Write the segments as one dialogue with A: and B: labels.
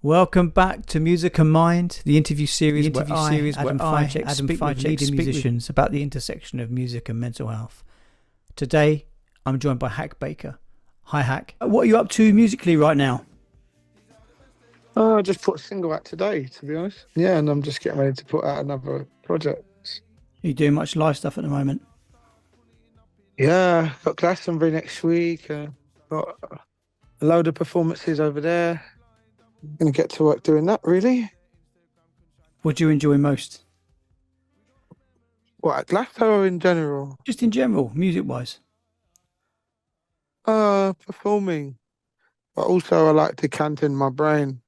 A: Welcome back to Music and Mind, the interview series where Adam Ficek, speak with leading musicians about the intersection of music and mental health. Today, I'm joined by Hak Baker. Hi, Hak. What are you up to musically right now?
B: I just put a single out today, to be honest. Yeah, and I'm just getting ready to put out another project.
A: Are you doing much live stuff at the moment?
B: Yeah, got Glastonbury next week. Got a load of performances over there. Gonna get to work doing that, really.
A: What do you enjoy most?
B: What, at Glasgow or in general?
A: Just in general, music-wise.
B: Performing. But also I like decanting my brain.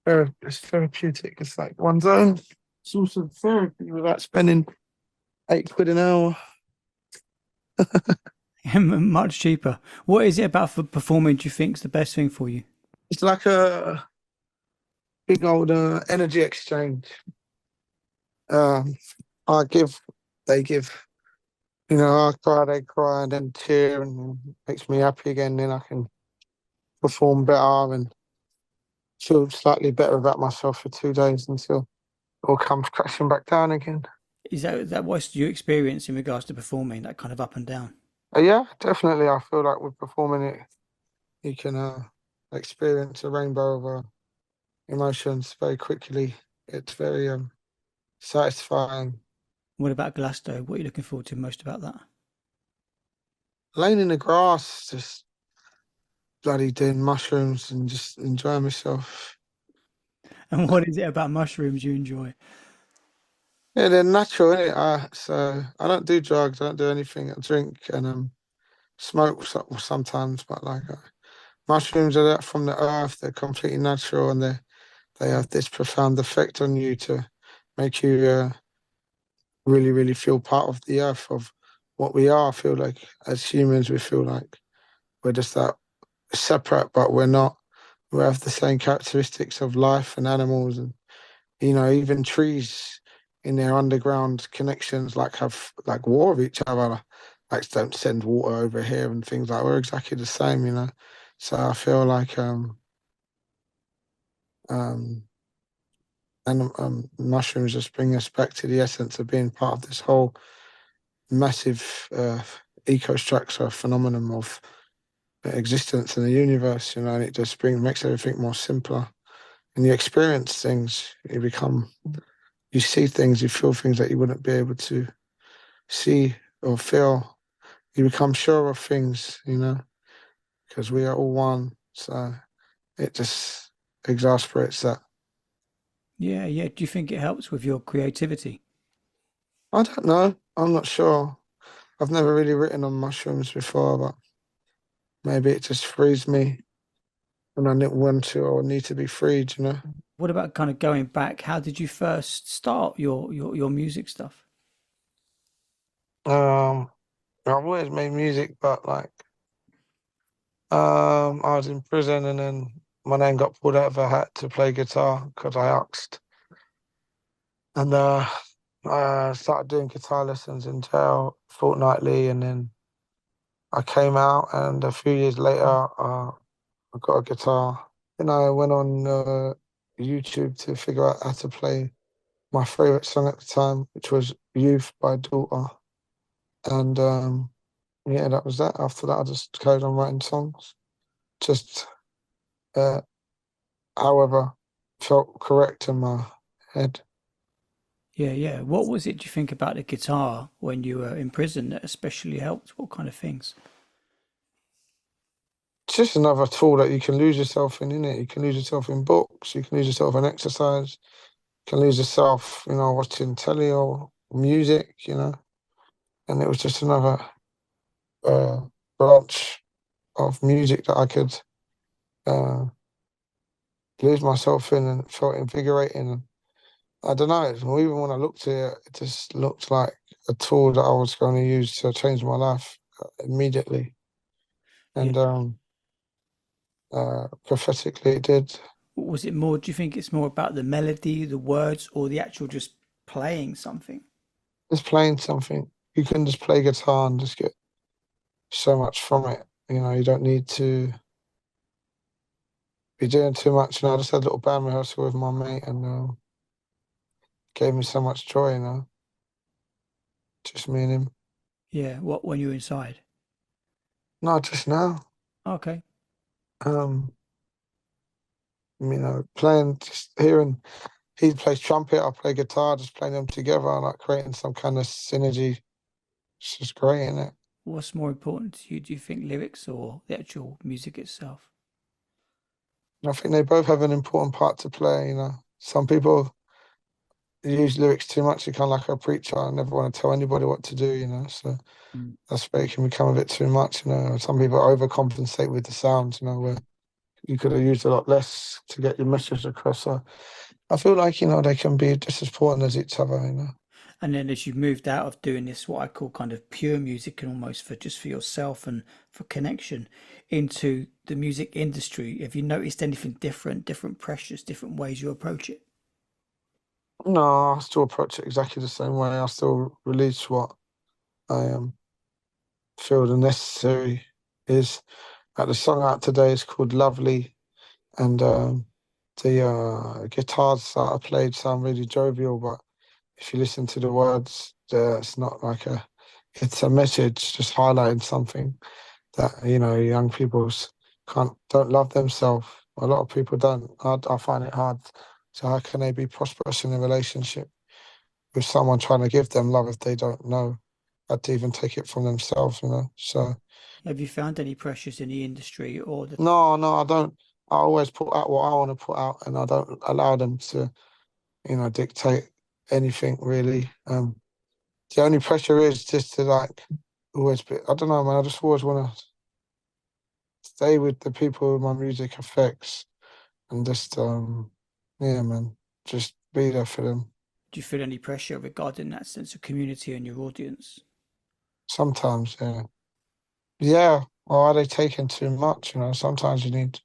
B: It's therapeutic. It's like one's own source of therapy without spending £8 an hour.
A: Much cheaper. What is it about for performing do you think is the best thing for you?
B: It's like a big old energy exchange. I give, they give. You know, I cry, they cry, and then tear, and it makes me happy again. Then I can perform better and feel slightly better about myself for 2 days until it all comes crashing back down again.
A: Is that what you experience in regards to performing, that kind of up and down?
B: Yeah, definitely. I feel like with performing it, you can experience a rainbow of emotions very quickly. It's very satisfying.
A: What about Glasgow? What are you looking forward to most about that?
B: Laying in the grass, just bloody doing mushrooms and just enjoying myself.
A: And what is it about mushrooms you enjoy?
B: Yeah, they're natural, innit? So I don't do drugs, I don't do anything. I drink and smoke sometimes, but like mushrooms are from the earth. They're completely natural, and they have this profound effect on you to make you really, really feel part of the earth, of what we are. I feel like as humans, we feel like we're just that separate, but we're not. We have the same characteristics of life and animals, and even trees in their underground connections have like war with each other. Like don't send water over here and things like we're exactly the same. So I feel like mushrooms just bring us back to the essence of being part of this whole massive eco-structure phenomenon of existence in the universe, and it just makes everything more simpler. And you experience things, you see things, you feel things that you wouldn't be able to see or feel. You become sure of things, because we are all one. So it just exasperates that.
A: Yeah. Do you think it helps with your creativity?
B: I don't know. I'm not sure. I've never really written on mushrooms before, but maybe it just frees me when I want to or need to be freed.
A: What about kind of going back? How did you first start your music stuff?
B: I've always made music, but I was in prison and then my name got pulled out of a hat to play guitar because I asked. And I started doing guitar lessons in jail fortnightly, and then I came out, and a few years later, I got a guitar. Then I went on YouTube to figure out how to play my favorite song at the time, which was Youth by Daughter. And yeah, that was that. After that, I just carried on writing songs. Just however felt correct in my head.
A: Yeah. What was it, do you think, about the guitar when you were in prison that especially helped? What kind of things?
B: It's just another tool that you can lose yourself in, innit? You can lose yourself in books, you can lose yourself in exercise, you can lose yourself, watching telly or music. And it was just another branch of music that I could uh, lose myself in, and it felt invigorating. And I don't know, even when I looked at it, it just looked like a tool that I was going to use to change my life immediately. And prophetically it did.
A: Was it more, do you think it's more about the melody, the words, or the actual just playing something?
B: Just playing something. You can just play guitar and just get so much from it. You don't need to be doing too much. I just had a little band rehearsal with my mate, and gave me so much joy. Just me and him.
A: Yeah, what when you're inside?
B: No, just now.
A: Okay.
B: Um, playing, just hearing. He plays trumpet, I play guitar, just playing them together, like creating some kind of synergy. It's just great, isn't it?
A: What's more important to you? Do you think lyrics or the actual music itself?
B: I think they both have an important part to play. Some people use lyrics too much. You're kind of like a preacher. I never want to tell anybody what to do. So
A: Mm.
B: that's where it can become a bit too much. Some people overcompensate with the sound, where you could have used a lot less to get your message across. So I feel like, they can be just as important as each other.
A: And then as you've moved out of doing this, what I call kind of pure music and almost for just for yourself and for connection into the music industry, have you noticed anything different, different pressures, different ways you approach it?
B: No, I still approach it exactly the same way. I still release what I feel the necessary is. Like the song out today is called Lovely, and the guitars that I played sound really jovial, but if you listen to the words, it's not like it's a message just highlighting something that, young people don't love themselves. A lot of people don't. I find it hard. So how can they be prosperous in a relationship with someone trying to give them love if they don't know how to even take it from themselves? So
A: Have you found any pressures in the industry or the
B: no, I don't. I always put out what I want to put out, and I don't allow them to, dictate anything really. The only pressure is just to like always be. I don't know, man. I just always want to stay with the people my music affects, and just yeah, man, just be there for them.
A: do you feel any pressure regarding that sense of community and your audience?
B: Sometimes, yeah, yeah. Or are they taking too much? Sometimes you need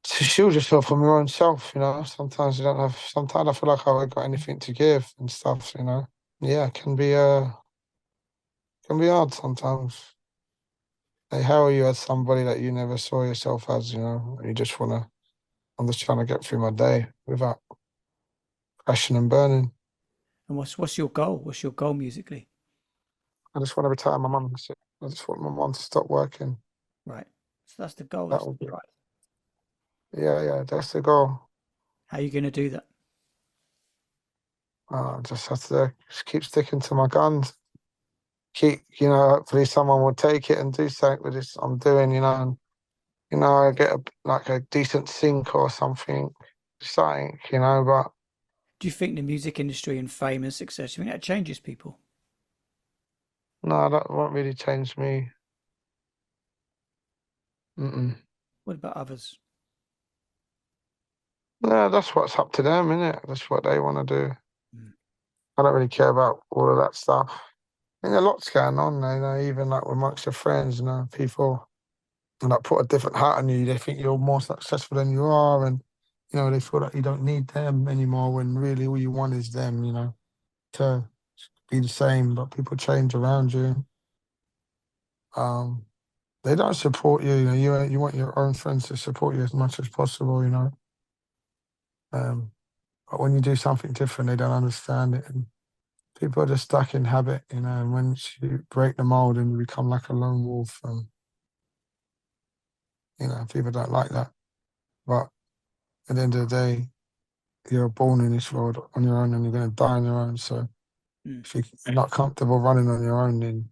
B: to shield yourself from your own self. Sometimes you don't have. Sometimes I feel like I haven't got anything to give and stuff. Yeah, it can be hard sometimes. They hail you as somebody that you never saw yourself as. And you just wanna. I'm just trying to get through my day without crashing and burning.
A: And what's your goal? What's your goal musically?
B: I just want to retire my mum. That's it. I just want my mum to stop working.
A: Right. So that's the goal.
B: That
A: That's
B: will be.
A: right.
B: Yeah, yeah. That's the goal.
A: How are you going to do that?
B: I just have to just keep sticking to my guns. Hopefully someone will take it and do something with this I'm doing. And I get like a decent sync or something. But
A: Do you think the music industry and fame and success, do you think that changes people?
B: no, that won't really change me. Mm-mm.
A: What about others?
B: No, that's what's up to them, innit? That's what they want to do.
A: Mm.
B: I don't really care about all of that stuff. I mean, a lot's going on, even like amongst your friends, people and like put a different hat on you. They think you're more successful than you are, and they feel like you don't need them anymore when really all you want is them, to be the same. But people change around you. Um, they don't support you. You want your own friends to support you as much as possible. Um, but when you do something different, they don't understand it, and people are just stuck in habit. And once you break the mold and you become like a lone wolf, people don't like that. But at the end of the day, you're born in this world on your own and you're going to die on your own. So
A: Mm.
B: if you're not comfortable running on your own, then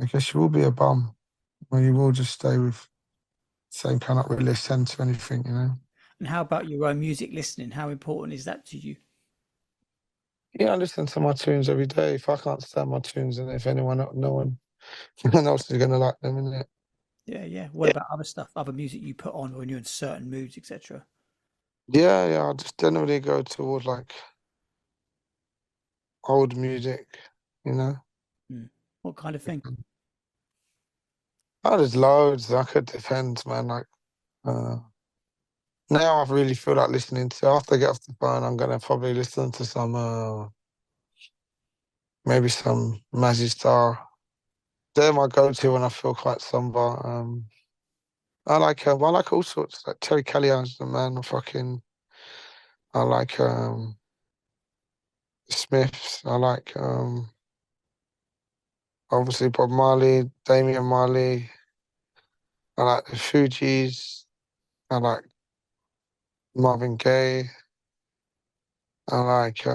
B: I guess you will be a bum, or you will just stay with the same cannot really listen to anything.
A: And how about your own music listening? How important is that to you?
B: Yeah, I listen to my tunes every day. If I can't stand my tunes, and if no one, no one else is going to like them, innit?
A: Yeah, yeah. What
B: Yeah,
A: about other stuff, other music you put on when you're in certain moods, etc.?
B: yeah, yeah. I just generally go towards like old music.
A: Mm. What kind of thing?
B: Oh, there's loads. That could depend, man. Like uh, now, I really feel like listening to. After I get off the phone, I'm gonna probably listen to some, maybe some Mazzy Star. They're my go-to when I feel quite somber. I like all sorts. Like Terry Callions, the man. I like Smiths. I like obviously Bob Marley, Damian Marley. I like the Fugees. I like Marvin Gaye. I like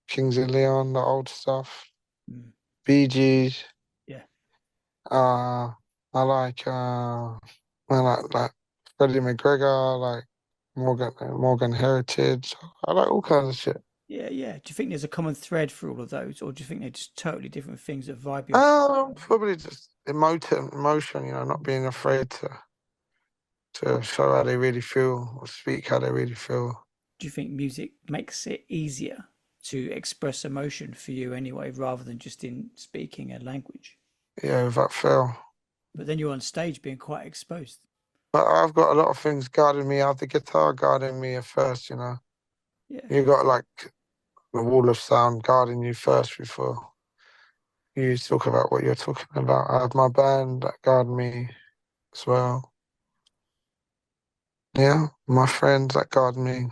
B: Kings of Leon, the old stuff. Bee Gees.
A: Yeah.
B: I like Freddie McGregor. I like Morgan Heritage. I like all kinds of shit.
A: Yeah, yeah. Do you think there's a common thread for all of those, or do you think they're just totally different things that vibe you?
B: Probably just emotion. Not being afraid to show how they really feel or speak how they really feel.
A: Do you think music makes it easier to express emotion for you anyway, rather than just in speaking a language?
B: Yeah, without fail.
A: But then you're on stage being quite exposed.
B: But I've got a lot of things guarding me. I have the guitar guarding me at first,
A: Yeah.
B: You got like the wall of sound guarding you first before you talk about what you're talking about. I have my band that guard me as well. Yeah, my friends that guard me.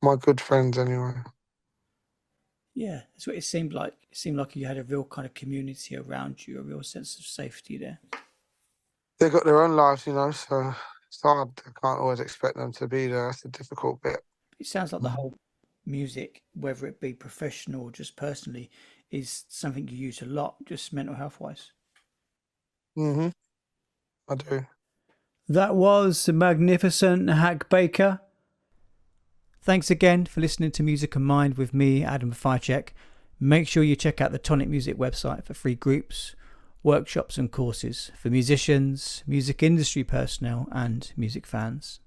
B: My good friends anyway.
A: Yeah, that's what it seemed like. It seemed like you had a real kind of community around you, a real sense of safety there.
B: They've got their own lives, so it's hard. I can't always expect them to be there. That's the difficult bit.
A: It sounds like the whole music, whether it be professional or just personally, is something you use a lot, just mental health wise.
B: I do.
A: That was the magnificent Hak Baker. Thanks again for listening to Music and Mind with me, Adam Ficek. Make sure you check out the Tonic Music website for free groups, workshops and courses for musicians, music industry personnel and music fans.